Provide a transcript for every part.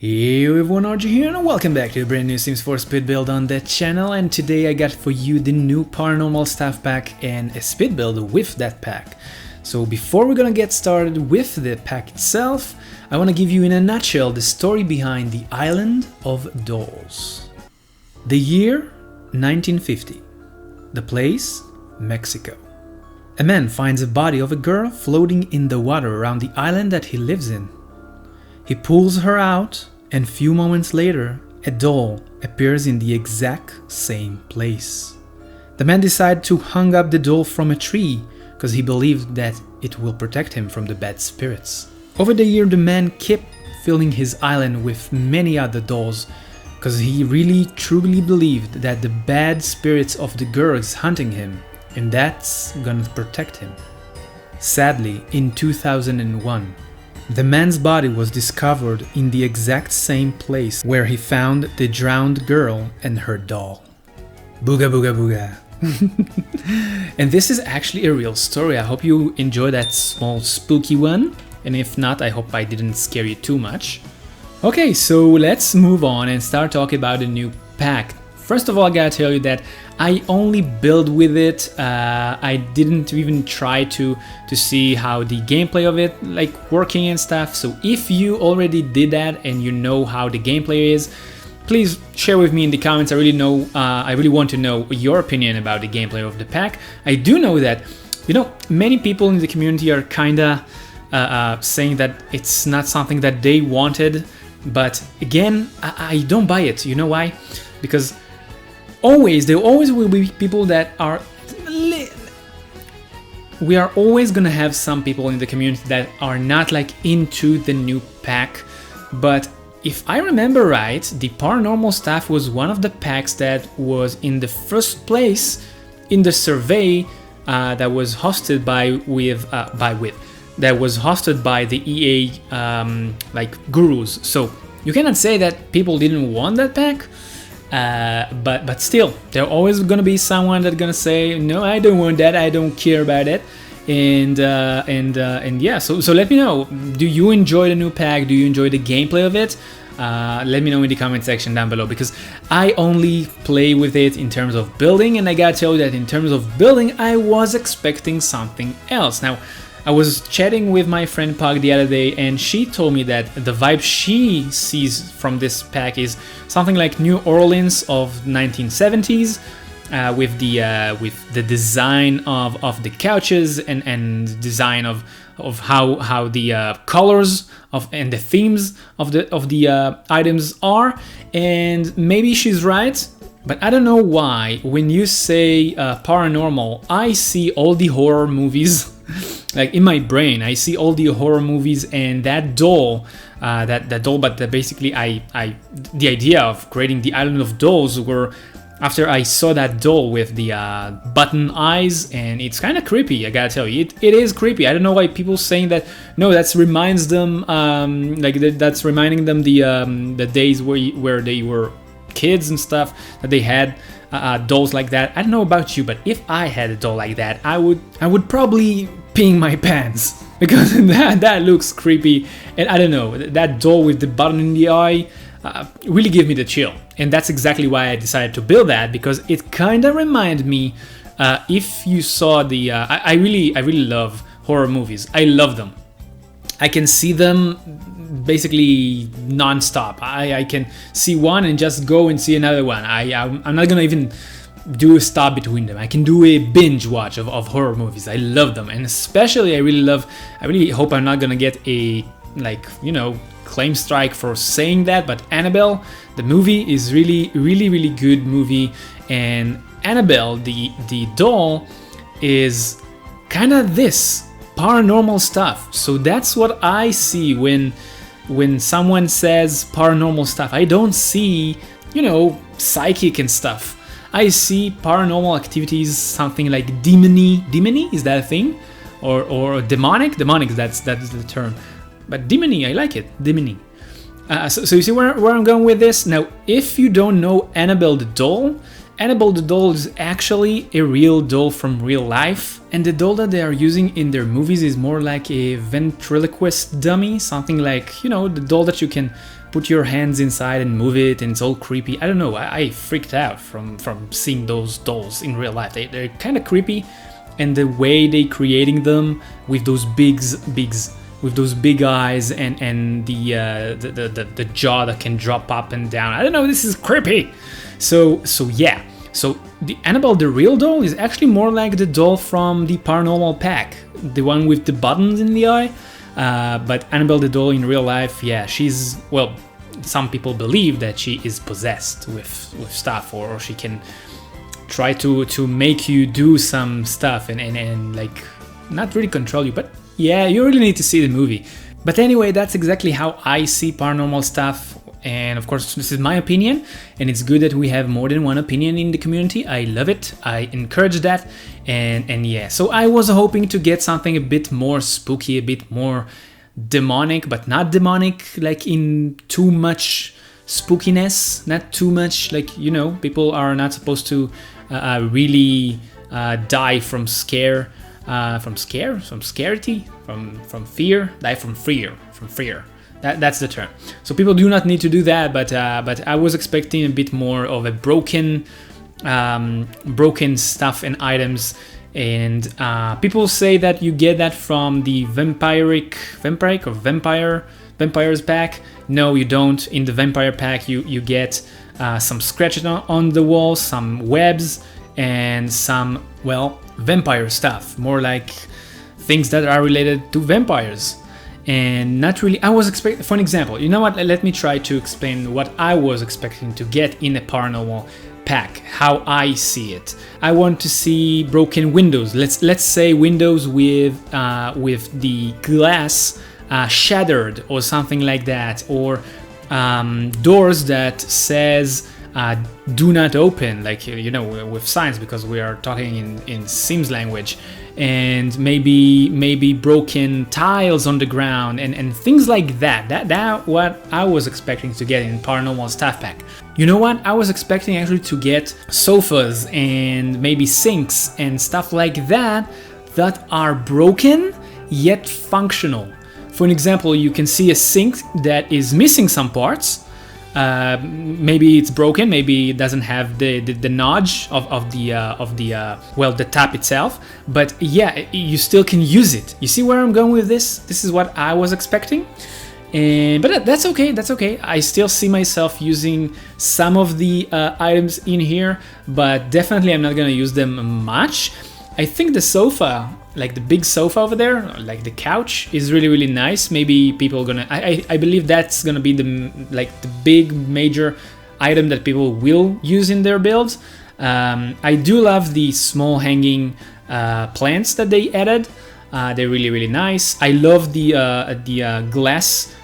Hey everyone, RG here and welcome back to a brand new Sims 4 speed build on the channel, and today I got for you the new Paranormal staff pack and a speed build with that pack. So before we're gonna get started with the pack itself, I want to give you in a nutshell the story behind the Island of Dolls. The year 1950. The place, Mexico. A man finds a body of a girl floating in the water around the island that he lives in. He pulls her out, and few moments later, a doll appears in the exact same place. The man decided to hang up the doll from a tree because he believed that it will protect him from the bad spirits. Over the year, the man kept filling his island with many other dolls because he really truly believed that the bad spirits of the girl is hunting him, and that's gonna protect him. Sadly, in 2001, the man's body was discovered in the exact same place where he found the drowned girl and her doll. Booga booga booga. And this is actually a real story. I hope you enjoyed that small spooky one, and if not, I hope I didn't scare you too much. Okay, so let's move on and start talking about the new pack. First of all, I gotta tell you that I only build with it. I didn't even try to see how the gameplay of it like working and stuff. So if you already did that and you know how the gameplay is, please share with me in the comments. I really want to know your opinion about the gameplay of the pack. I do know that, you know, many people in the community are kinda saying that it's not something that they wanted, but again, I don't buy it. You know why? Because there always will be people that are... We are always gonna have some people in the community that are not like into the new pack, but if I remember right, the Paranormal staff was one of the packs that was in the first place in the survey that was hosted by the EA like gurus. So you cannot say that people didn't want that pack. But still, there's always gonna be someone that's gonna say, no, I don't want that, I don't care about it, and yeah. So let me know. Do you enjoy the new pack? Do you enjoy the gameplay of it? Let me know in the comment section down below, because I only play with it in terms of building, and I gotta tell you that in terms of building, I was expecting something else. Now, I was chatting with my friend Pug the other day, and she told me that the vibe she sees from this pack is something like New Orleans of 1970s, with the design of the couches and design of how the colors and the themes of the items are. And maybe she's right, but I don't know why when you say paranormal, I see all the horror movies. Like in my brain, I see all the horror movies, and that doll, but basically, the idea of creating the Island of Dolls were after I saw that doll with the button eyes, and it's kind of creepy. I gotta tell you, it is creepy. I don't know why people saying that. No, that's reminds them, that's reminding them the days where they were kids and stuff, that they had dolls like that. I don't know about you, but if I had a doll like that, I would probably peeing my pants, because that looks creepy. And I don't know, that doll with the button in the eye really gave me the chill, and that's exactly why I decided to build that, because it kind of reminded me. If you saw the, I really love horror movies. I love them. I can see them basically non-stop. I can see one and just go and see another one. I'm not gonna even do a stop between them. I can do a binge watch of horror movies. I love them, and especially I really hope I'm not gonna get a, like, you know, claim strike for saying that, but Annabelle, the movie, is really good movie, and Annabelle, the doll, is kind of this paranormal stuff. So that's what I see when someone says paranormal stuff. I don't see, you know, psychic and stuff. I see paranormal activities, something like demony, is that a thing? Or demonic, that's the term. But demony, I like it, demony. So you see where I'm going with this? Now, if you don't know Annabelle the doll, Annabelle the doll is actually a real doll from real life, and the doll that they are using in their movies is more like a ventriloquist dummy, something like, you know, the doll that you can put your hands inside and move it, and it's all creepy. I don't know, I freaked out from seeing those dolls in real life. They're kind of creepy, and the way they creating them with those big eyes and the jaw that can drop up and down. I don't know, this is creepy. So yeah. So the Annabelle the real doll is actually more like the doll from the Paranormal pack, the one with the buttons in the eye. But Annabelle the doll in real life, yeah, she's, well, some people believe that she is possessed with stuff, or she can try to make you do some stuff and like not really control you. But yeah, you really need to see the movie. But anyway, that's exactly how I see paranormal stuff. And of course, this is my opinion, and it's good that we have more than one opinion in the community. I love it. I encourage that. And yeah, so I was hoping to get something a bit more spooky, a bit more demonic, but not demonic like in too much spookiness, not too much like, you know, people are not supposed to really die from scare, from scarcity, from fear, die from fear. That's the term. So people do not need to do that, but I was expecting a bit more of a broken stuff and items, and people say that you get that from the vampires pack. No, you don't. In the vampire pack, you get some scratches on the walls, some webs, and some, well, vampire stuff, more like things that are related to vampires. And not really, I was expecting, for an example, you know what, let me try to explain what I was expecting to get in a paranormal pack, how I see it. I want to see broken windows, let's say windows with the glass shattered or something like that, or doors that says do not open, like, you know, with signs, because we are talking in Sims language, and maybe broken tiles on the ground and things like that. That what I was expecting to get in Paranormal Stuff Pack. You know what? I was expecting actually to get sofas and maybe sinks and stuff like that are broken yet functional. For an example, you can see a sink that is missing some parts. Maybe it's broken, maybe it doesn't have the notch of the tap itself, but yeah, you still can use it. You see where I'm going with this? This is what I was expecting, but that's okay. I still see myself using some of the items in here, but definitely I'm not gonna use them much. I think the sofa, like the big sofa over there, like the couch, is really nice. Maybe people gonna, I believe that's gonna be the big major item that people will use in their builds. I do love the small hanging plants that they added. They're really nice. I love the glass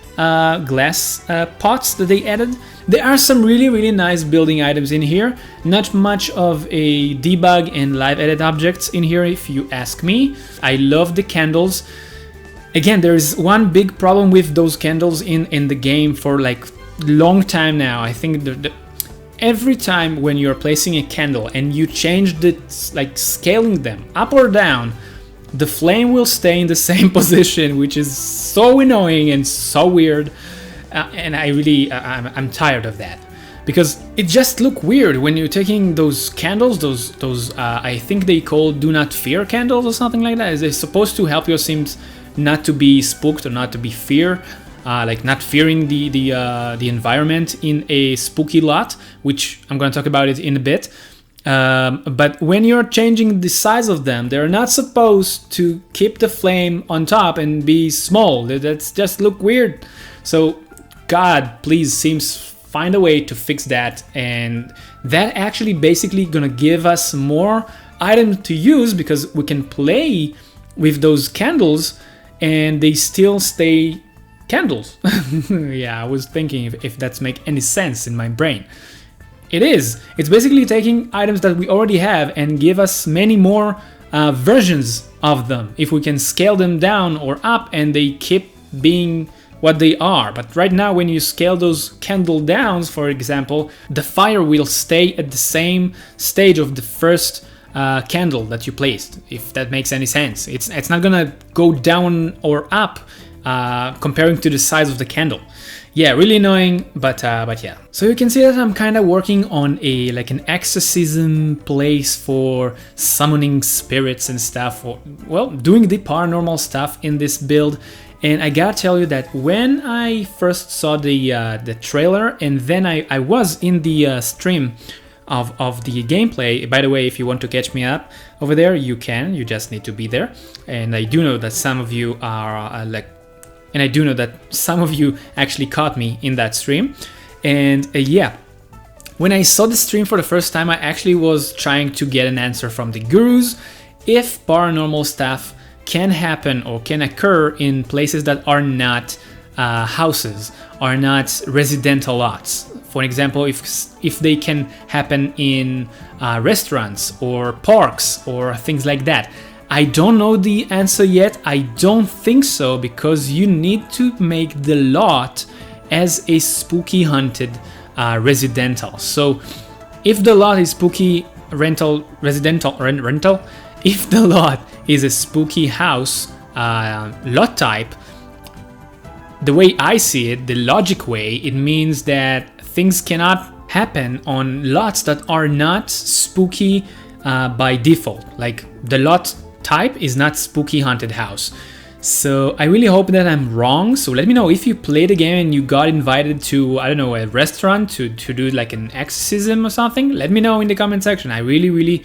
pots that they added. There are some really nice building items in here. Not much of a debug and live edit objects in here, if you ask me. I love the candles. Again, there is one big problem with those candles in the game for like long time now. I think every time when you're placing a candle and you change the scaling them up or down, the flame will stay in the same position, which is so annoying and so weird. And I'm tired of that, because it just look weird when you're taking those candles, those I think they call do not fear candles or something like that. They're supposed to help your Sims not to be spooked or not to be like not fearing the environment in a spooky lot, which I'm gonna talk about it in a bit. But when you're changing the size of them, they're not supposed to keep the flame on top and be small. That's just look weird. So God, please, Sims, find a way to fix that. And that actually basically gonna give us more items to use, because we can play with those candles and they still stay candles. Yeah, I was thinking if that's make any sense in my brain. It is. It's basically taking items that we already have and give us many more versions of them. If we can scale them down or up and they keep being what they are. But right now, when you scale those candle downs, for example, the fire will stay at the same stage of the first candle that you placed, if that makes any sense. It's not gonna go down or up comparing to the size of the candle. Yeah, really annoying, but yeah. So you can see that I'm kind of working on an exorcism place for summoning spirits and stuff, or, well, doing the paranormal stuff in this build. And I gotta tell you that when I first saw the trailer, and then I was in the stream of the gameplay. By the way, if you want to catch me up over there, you can. You just need to be there. And I do know that some of you are and I do know that some of you actually caught me in that stream. And yeah, when I saw the stream for the first time, I actually was trying to get an answer from the gurus if paranormal stuff can happen or can occur in places that are not houses, are not residential lots. For example, if they can happen in restaurants or parks or things like that. I don't know the answer yet. I don't think so, because you need to make the lot as a spooky haunted residential. So if the lot is spooky rental, if the lot is a spooky house lot type, the way I see it, the logic way, it means that things cannot happen on lots that are not spooky by default. Like the lot type is not spooky haunted house. So I really hope that I'm wrong. So let me know if you played the game and you got invited to, I don't know, a restaurant to do like an exorcism or something. Let me know in the comment section. I really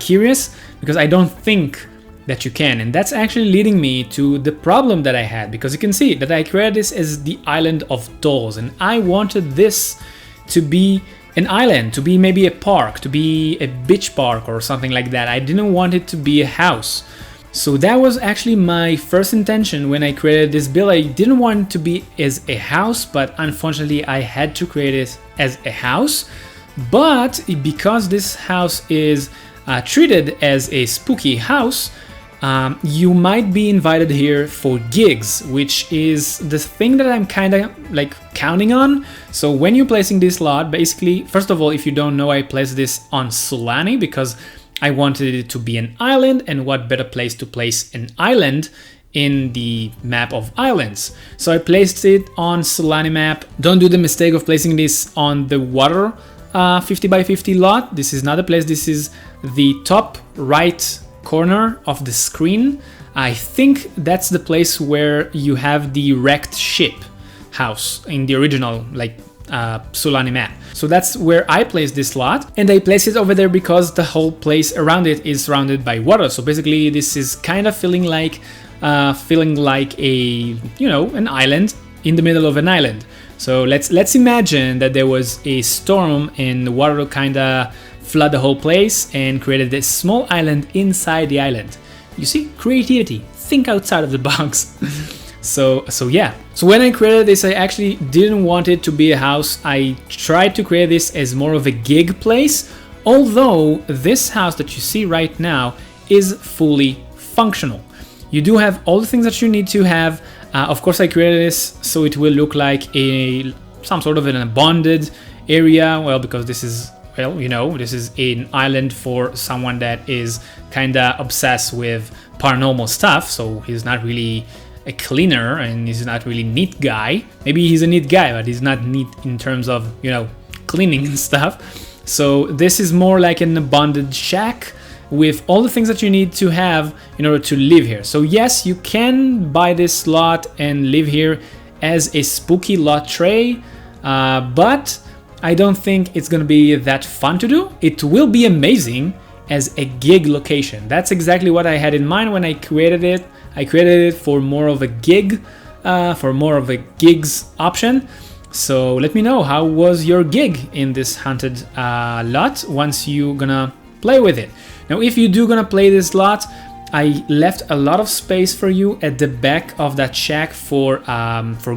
curious, because I don't think that you can. And that's actually leading me to the problem that I had, because you can see that I created this as the island of dolls, and I wanted this to be an island, to be maybe a park, to be a beach park or something like that. I didn't want it to be a house. So that was actually my first intention when I created this build. I didn't want it to be as a house, but unfortunately I had to create it as a house. But because this house is treated as a spooky house, you might be invited here for gigs, which is the thing that I'm kind of like counting on. So when you're placing this lot, basically, first of all, if you don't know, I placed this on Sulani because I wanted it to be an island, and what better place to place an island in the map of islands. So I placed it on Sulani map. Don't do the mistake of placing this on the water 50 by 50 lot. This is not the place. This is the top right corner of the screen. I think that's the place where you have the wrecked ship house in the original Sulani map. So that's where I placed this lot, and I placed it over there because the whole place around it is surrounded by water. So basically this is kind of feeling like a, you know, an island in the middle of an island. So let's imagine that there was a storm and the water kind of flood the whole place and created this small island inside the island. You see, creativity, think outside of the box. So yeah. So when I created this, I actually didn't want it to be a house. I tried to create this as more of a gig place, although this house that you see right now is fully functional. You do have all the things that you need to have. Of course, I created this so it will look like some sort of an abandoned area. Well, because this is, well, you know, this is an island for someone that is kind of obsessed with paranormal stuff. So he's not really a cleaner and he's not really neat guy. Maybe he's a neat guy, but he's not neat in terms of, you know, cleaning and stuff. So this is more like an abandoned shack with all the things that you need to have in order to live here. So yes, you can buy this lot and live here as a spooky lot tray, but I don't think it's gonna be that fun to do. It will be amazing as a gig location. That's exactly what I had in mind when I created it. I created it for more of a gig, for more of a gigs option. So let me know, how was your gig in this haunted lot once you're gonna play with it. Now, if you do gonna play this lot, I left a lot of space for you at the back of that shack for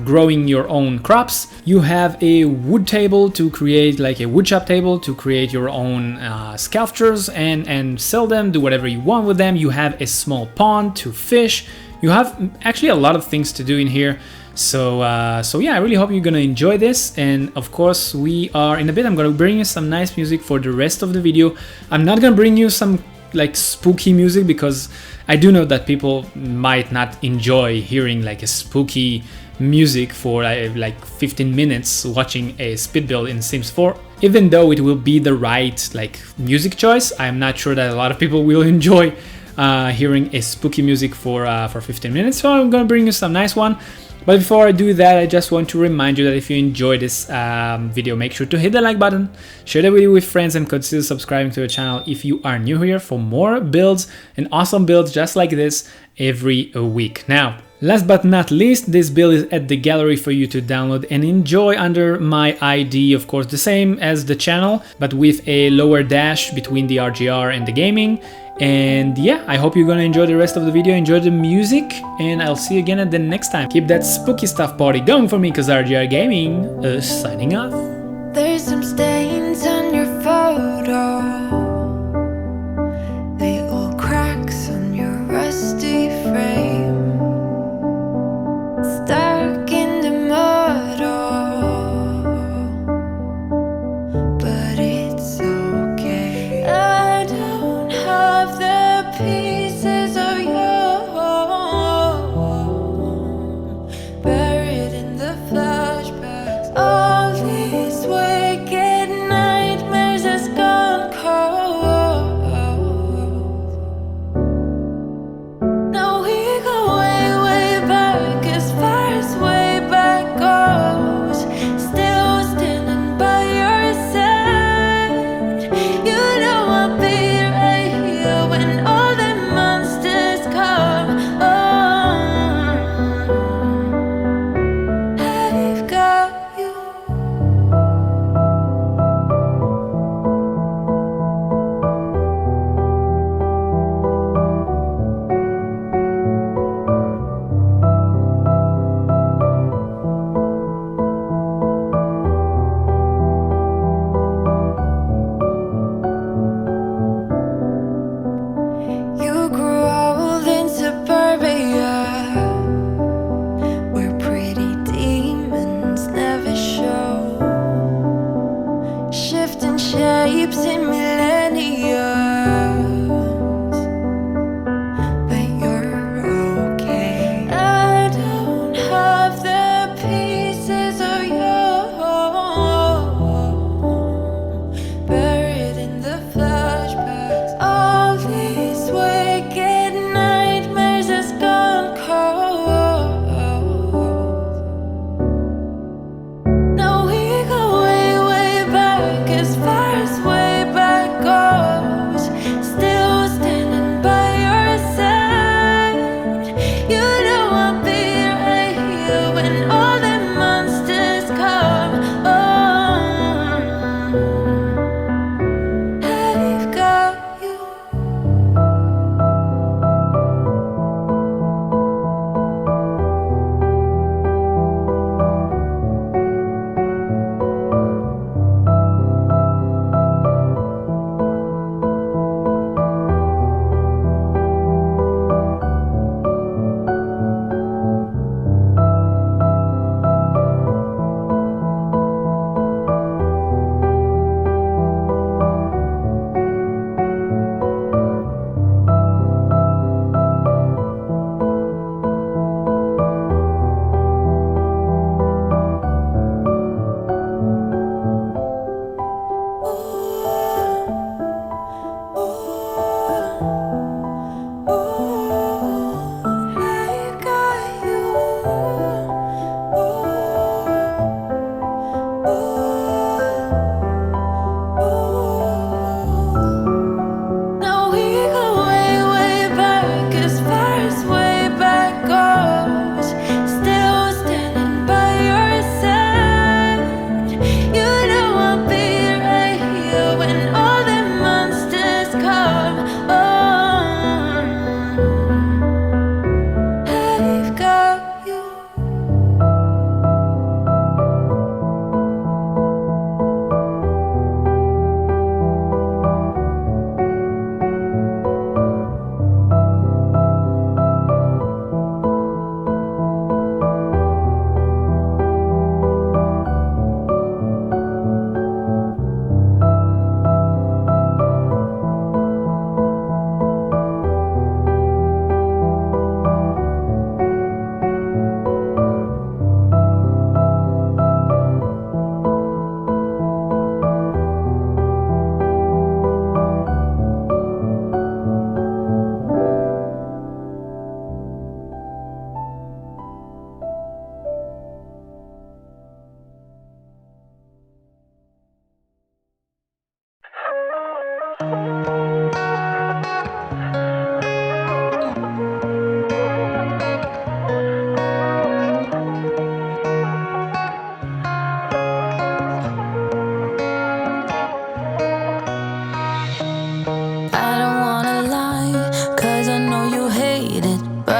growing your own crops. You have a wood table to create, like a wood shop table to create your own sculptures and sell them, do whatever you want with them. You have a small pond to fish. You have actually a lot of things to do in here. So yeah, I really hope you're gonna enjoy this. And of course, we are in a bit, I'm gonna bring you some nice music for the rest of the video. I'm not gonna bring you some like spooky music because I do know that people might not enjoy hearing like a spooky music for like 15 minutes watching a speed build in Sims 4. Even though it will be the right like music choice, I'm not sure that a lot of people will enjoy hearing a spooky music for 15 minutes. So I'm gonna bring you some nice one. But before I do that, I just want to remind you that if you enjoyed this video, make sure to hit the like button, share the video with friends, and consider subscribing to the channel if you are new here for more builds and awesome builds just like this every week. Now, last but not least, this build is at the gallery for you to download and enjoy under my ID, of course, the same as the channel, but with a lower dash between the RGR and the gaming. And yeah, I hope you're gonna enjoy the rest of the video, enjoy the music, and I'll see you again at the next time. Keep that spooky stuff party going for me, cause RGR Gaming is signing off. There's some stains on your photo, little cracks on your rusty frame, stuck in the mud, but it's okay. I don't have the pieces of you buried in the flashbacks. All these wicked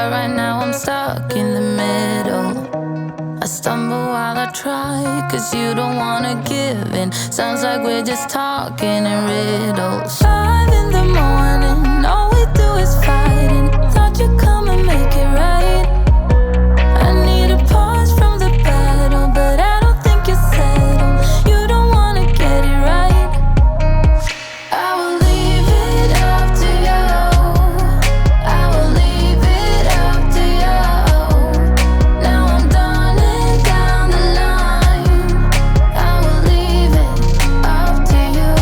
but right now I'm stuck in the middle. I stumble while I try, cause you don't wanna give in. Sounds like we're just talking in riddles. 5 in the morning, all we do is fighting. Thought you'd come and make it right. I need a pause from the battle, but I don't think you're settled. You don't wanna get it right. I will leave it up to you. I will leave it up to you. Now I'm done and down the line. I will leave it up to you.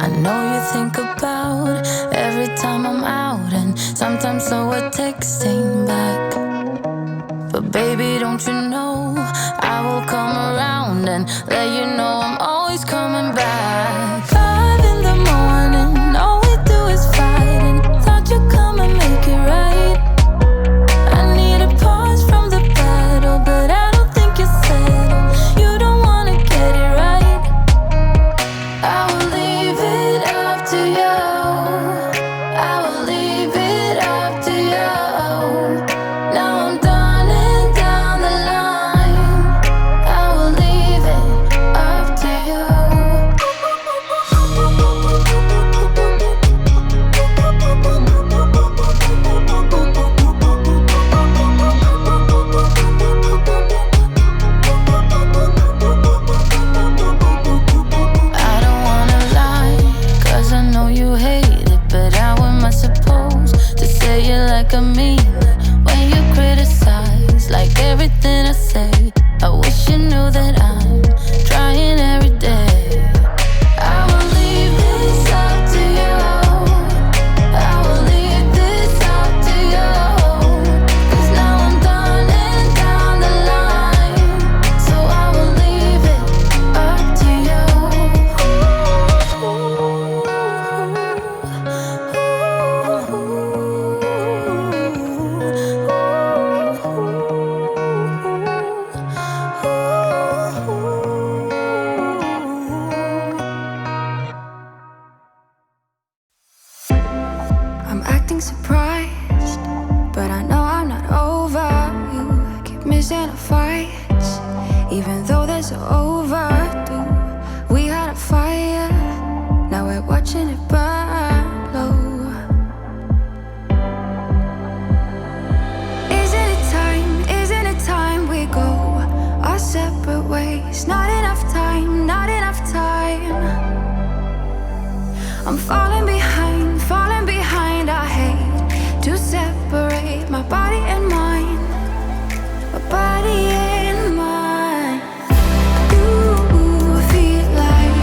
I know you think about every time I'm out, and sometimes so we're texting back. But baby, don't you know I will come around and let you know I'm always coming back. 5 in the morning, all we do is fighting. Thought you'd come and make it right. I need a pause from the battle, but I don't think you're settled. You don't wanna get it right. I will leave it up to you. I will leave it up to you. Now I'm done and down the line. I will leave it up to you. I don't wanna lie, cause I know you hate it. But how am I supposed to say it like I mean it when you criticize like everything I say? I wish you knew that I'm trying every day. I will leave this up to you. I will leave this up to you. Cause now I'm done and down the line. So I will leave it up to you. I'm acting surprised, but I know I'm not over you. Keep missing our fights, even though they're so overdue. We had a fire, now we're watching it burn low. Isn't it time? Isn't it time we go our separate ways? Not enough time, not enough time. I'm falling behind, falling behind. I hate to separate my body and mind, my body and mind. You feel like,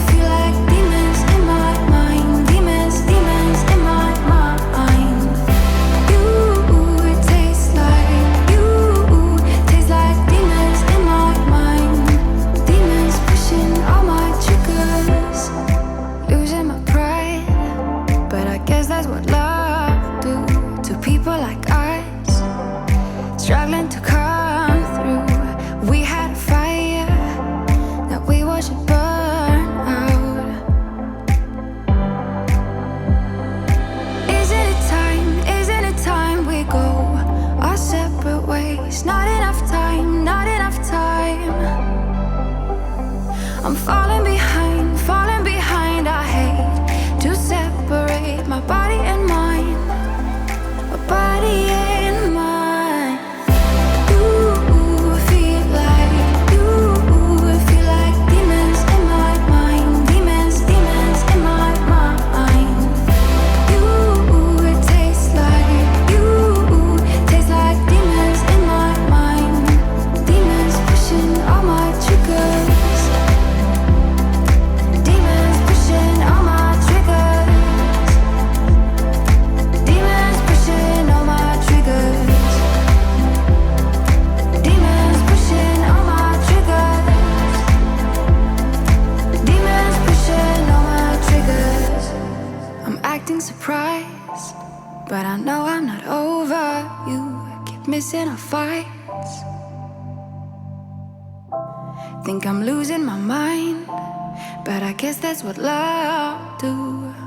feel like demons in my mind, demons, demons in my mind. You taste like demons in my mind, demons pushing all my triggers. Losing my pride, but I guess that's what love do to people like us, struggling to come through. We had a fire that we watched it burn out. Isn't it time? Isn't it time we go our separate ways? Not enough time, not enough time. I'm falling behind, falling behind. I hate to separate my body and mind, my body and mind. You feel like demons in my mind, demons, demons in my mind. You taste like demons in my mind, demons pushing all my triggers. Demons pushing all my triggers. twice, but I know I'm not over you. Keep missing our fights. Think I'm losing my mind, but I guess that's what love do.